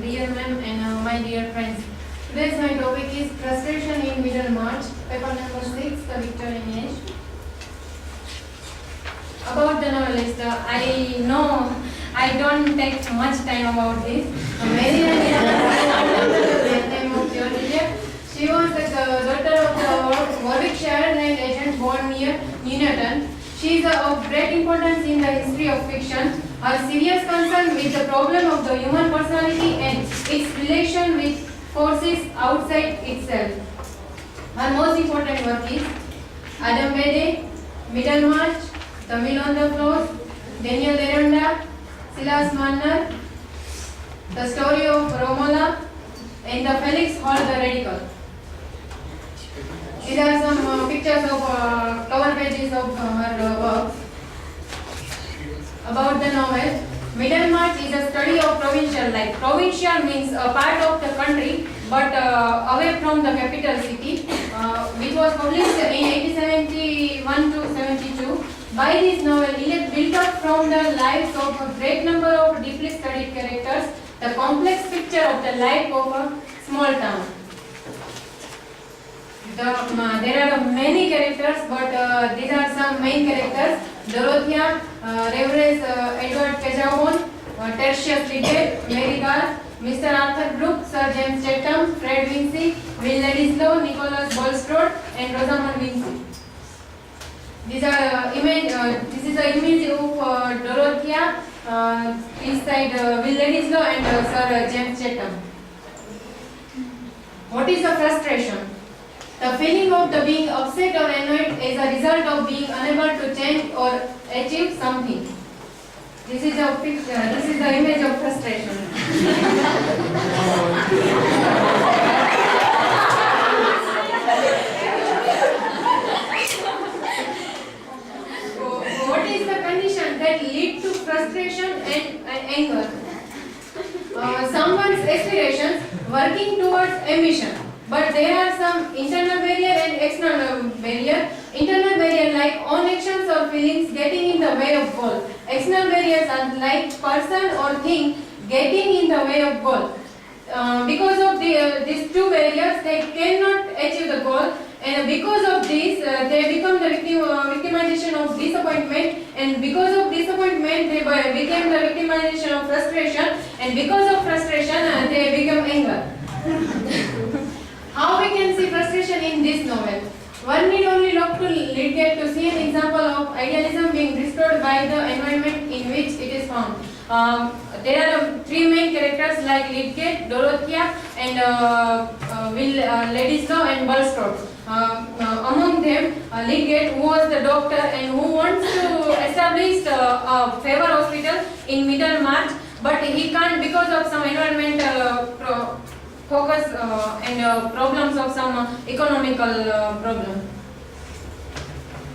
dear ma'am and my dear friends. Today's my topic is frustration in middle March, paper number 6, the Victorian Age. About the novelist, I know I don't take much time about this. Marian is the name of Georgia. She was the daughter of a Warwickshire land agent born near Nuneaton. She is of great importance in the history of fiction. Her serious concern with the problem of the human personality and its relation with forces outside itself. Her most important work is Adam Bede, Middlemarch, The Mill on the Floor, Daniel Deronda, Silas Marner, The Story of Romola, and the Felix Hall the Radical. These are some pictures of cover pages of her works. About the novel, Middlemarch is a study of provincial life. Provincial means a part of the country but away from the capital city, which was published in 1871 to 72. By this novel, Eliot built up from the lives of a great number of deeply studied characters the complex picture of the life of a small town. There are many characters, but these are some main characters. Dorothea, Reverend Edward Cajahoon, Tertius Lidget, Mary Garth, Mr. Arthur Brooke, Sir James Chatham, Fred Vincy, Will Ladislow, Nicholas Bulstrode, and Rosamond Vincy. These are this is the image of Dorothea, this side Will Ladislow and Sir James Chatham. What is the frustration? The feeling of the being upset or annoyed as a result of being unable to change or achieve something. This is a picture. This is the image of frustration. What is the condition that lead to frustration and anger? Someone's aspirations working towards ambition. But there are some internal barrier and external barrier. Internal barrier like own actions or feelings getting in the way of goal. External barriers are like person or thing getting in the way of goal. Because of these two barriers, they cannot achieve the goal, and because of this, they become the victimization of disappointment, and because of disappointment, they became the victimization of frustration, and because of frustration, they become anger. How we can see frustration in this novel? One need only look to Lidget to see an example of idealism being restored by the environment in which it is found. There are three main characters like Lidget, Dorothea, and Will Ladislow and Bulstrode. Among them, Lidget, who was the doctor and who wants to establish a favor hospital in Middlemarch, but he can't because of some environmental focus and problems of some economical problem.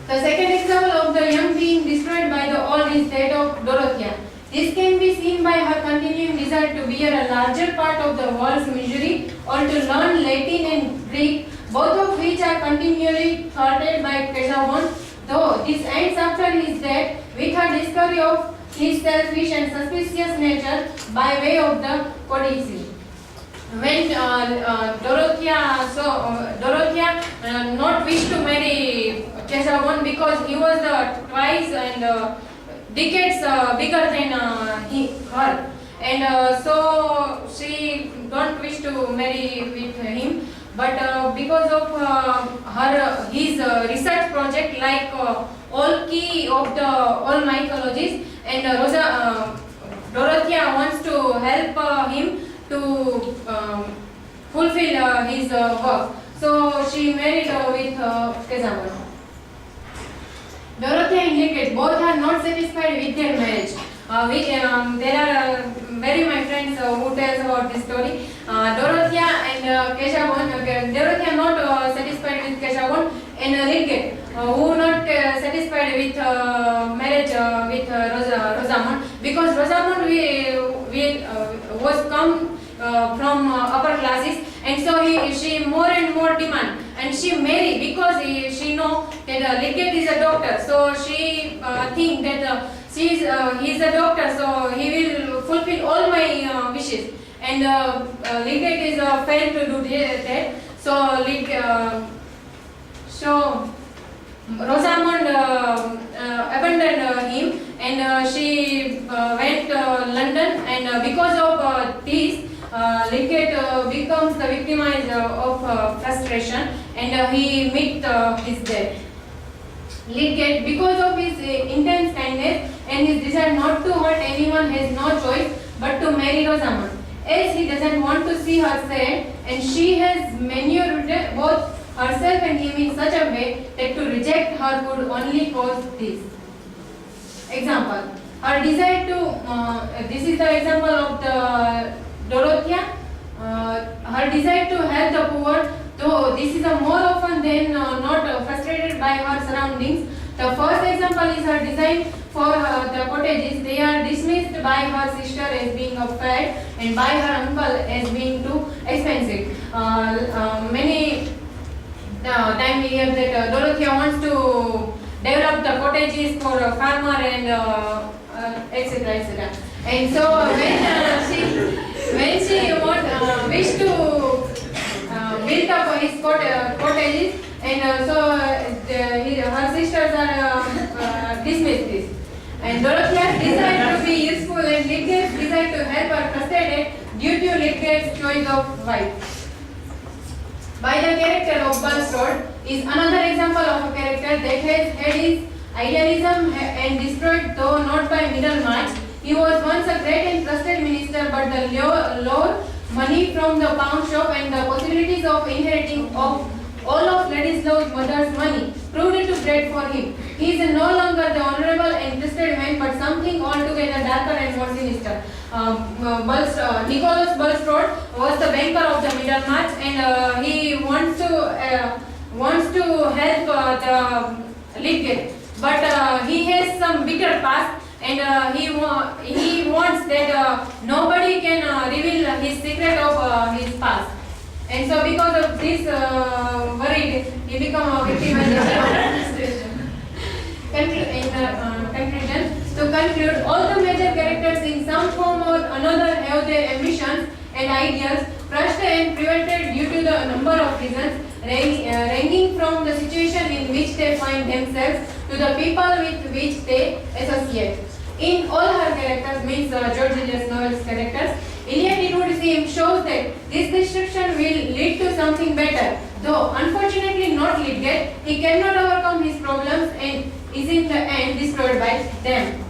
The second example of the young being destroyed by the old is that of Dorothea. This can be seen by her continuing desire to bear a larger part of the world's misery or to learn Latin and Greek, both of which are continually thwarted by Cajahoon, though this ends after his death with her discovery of his selfish and suspicious nature by way of the Codice. When Dorothea not wished to marry Cajahoon because he was twice and decades bigger than her, and so she don't wish to marry with him. But because of his research project, like all key of all mythologies, and Dorothea wants to help him to fulfill his work. So she married with Cajahoon. Dorothea and Lidget both are not satisfied with their marriage. There are many my friends who tells about this story. Dorothea and Cajahoon. Dorothea not satisfied with Cajahoon, and Lidget who not satisfied with marriage with Rosamond, because Rosamond was come from upper classes, and so she more and more demand, and she marry because she know that Lidget is a doctor, so she think that he is a doctor, so he will fulfill all my wishes. and Lydgate is failed to do that. So Rosamond abandoned him, and she went to London, and because of this, Lydgate becomes the victimized of frustration, and he meets his death. Lydgate, because of his intense kindness and his desire not to hurt anyone, has no choice but to marry Rosamond, as he doesn't want to see her sad, and she has maneuvered both herself and him in such a way that to reject her would only cause this. Example: her desire to this is the example of the Dorothea. Her desire to help the poor, though this is a more often than not frustrated by her surroundings. The first example is her design for the cottages. They are dismissed by her sister as being a fad and by her uncle as being too expensive. Many time we hear that Dorothea wants to develop the cottages for a farmer and etc. etc. And so when she wish to build up his cottages, and her sisters are dismissed this. And Dorothea's desire to be useful and Lydgate's desire to help are frustrated due to Lydgate's choice of wife. By the character of Bulstrode is another example of a character that has had his idealism and destroyed, though not by Middlemarch. He was once a great and trusted minister, but the lure money from the pound shop and the possibilities of inheriting of all of Ladislaw's mother's money proved too great for him. He is no longer the honourable and trusted man, but something altogether darker and more sinister. Nicholas Bulstrode was the banker of the Middlemarch, and he wants to help the Lydgate, but he has some bitter past, and he wants that nobody can reveal his secret of his past. And so because of this worried, he become a victim in conclusion. To conclude, all the major characters in some form or another have their ambitions and ideals crushed and prevented due to the number of reasons, ranging from the situation in which they find themselves to the people with which they associate. In all her characters, means George Eliot's novel's characters, Eliot, it would seem, shows that this destruction will lead to something better. Though unfortunately not Lydgate, he cannot overcome his problems and is in the end destroyed by them.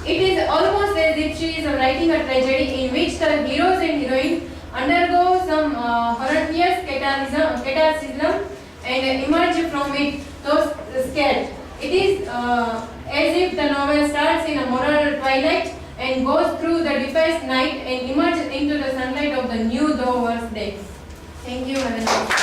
It is almost as if she is writing a tragedy in which the heroes and heroines undergo some horrendous cataclysm and emerge from it though scared. It is as if the novel starts in a moral twilight and goes through the deepest night and emerges into the sunlight of the new though worse day. Thank you. Have a nice day.